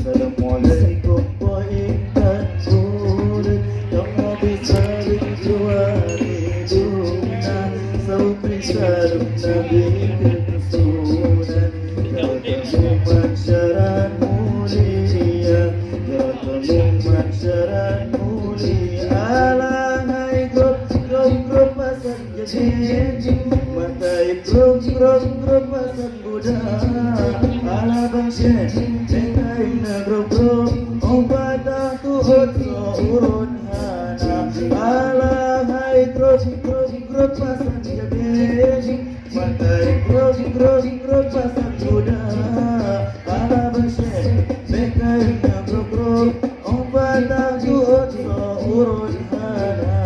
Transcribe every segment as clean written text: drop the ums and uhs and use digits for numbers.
Assalamualaikum wa intan sulit Kamu bicara juari jumna Saupri sarum nabi kesunan Jatuh masyarakat mulia Jatuh masyarakat mulia Alahai grup pasan jadi Matai grup pasan Buddha Ala bangsa Cengkaina grup Obatah tuhut urun hana Alahai grup pasan jadi Matai grup pasan Buddha Ala bangsa Cengkaina grup Obatah tuhut urun hana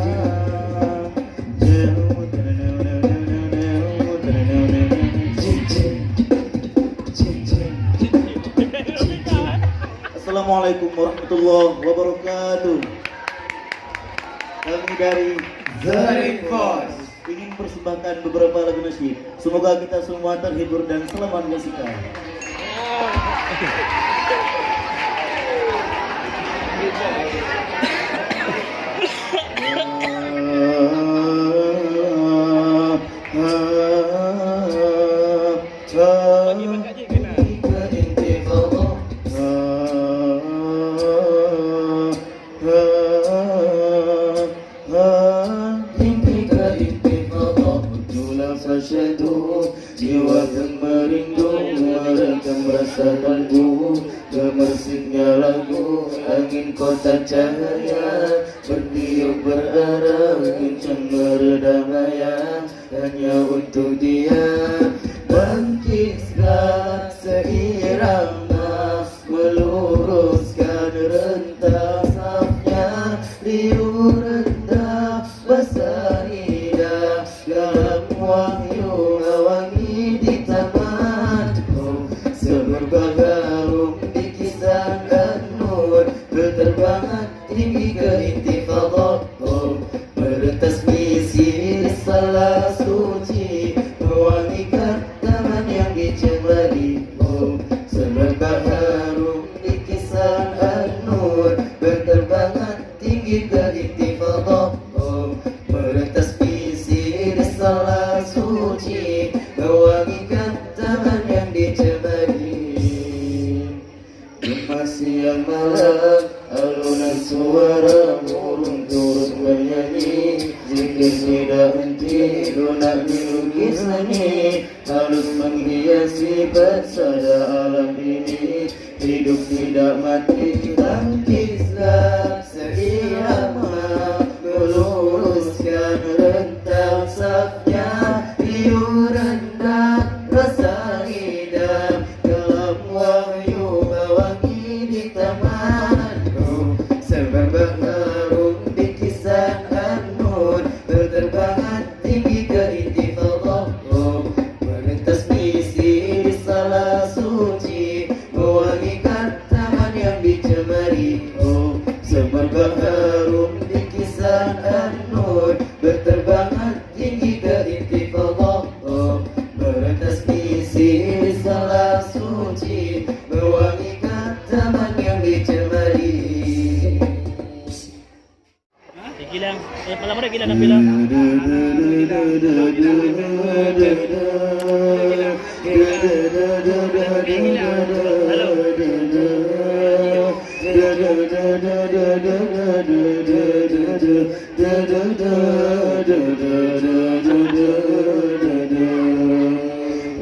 Assalamualaikum warahmatullahi wabarakatuh. Kami dari Zarin Voice ingin persembahkan beberapa lagu nasyid. Semoga kita semua terhibur dan selamat menyaksikan. Jiwa yang merindu merekam rasa tangguh Gemersingnya lagu angin kota cahaya Bertiup berarah kencang meredamaya Hanya untuk dia bangkitlah seirama Meluruskan rentang safnya Riuh rendah basaridah dalam wahyu awangi di taman Semerbak di kisahkan nur Berterbangan tinggi ke intifadah Merentas misi risalah suci Mewangikan taman yang dicemari Semerbak di kisahkan nur Berterbangan tinggi ke intifadah Merentas misi risalah suci Mewangikan taman yang dicemari Siang malam alunan suara burung turut menyanyi Zikir tidak henti lunak dilukis seni Halus menghiasi pesada alam ini Hidup tidak mati tangkislah seirama Meluruskan rentang safnya Riuh rendah rasa hidam Dalam wahyu bawangi di taman Semerbak harum di kisah An-Nur Berterbangan tinggi ke intifadah Merentas misi risalah suci Mewangikan taman yang dicemari Semerbak harum di kisah An-Nur Berterbangan tinggi ke intifadah Merentas misi risalah suci Mewangikan taman yang dicemari Gilang, malam ada Gilang bilang.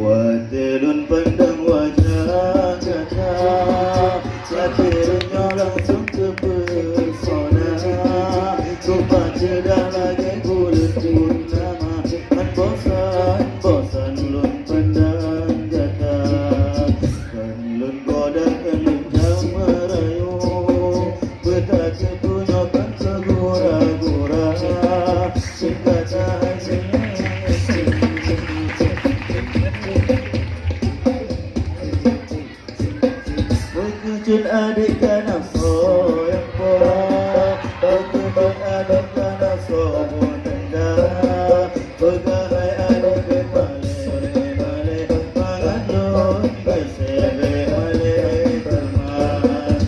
Wadelun pandang wajah kakak Akhirnya langsung terpesona Sumpah cedah lagi bulan purnama Kan bosan lun pandang kakak Kan lun godak kan lun jam merayu Betak sepunya kan segura-gura Singkat sahaja Berkecil adik kana soyang po Berkembang adik kana sobo tanda Bergahai adik ke male Mangan lun bersebe male teman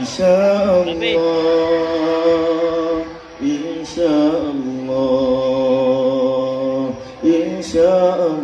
Insyaallah, insyaallah, insyaallah.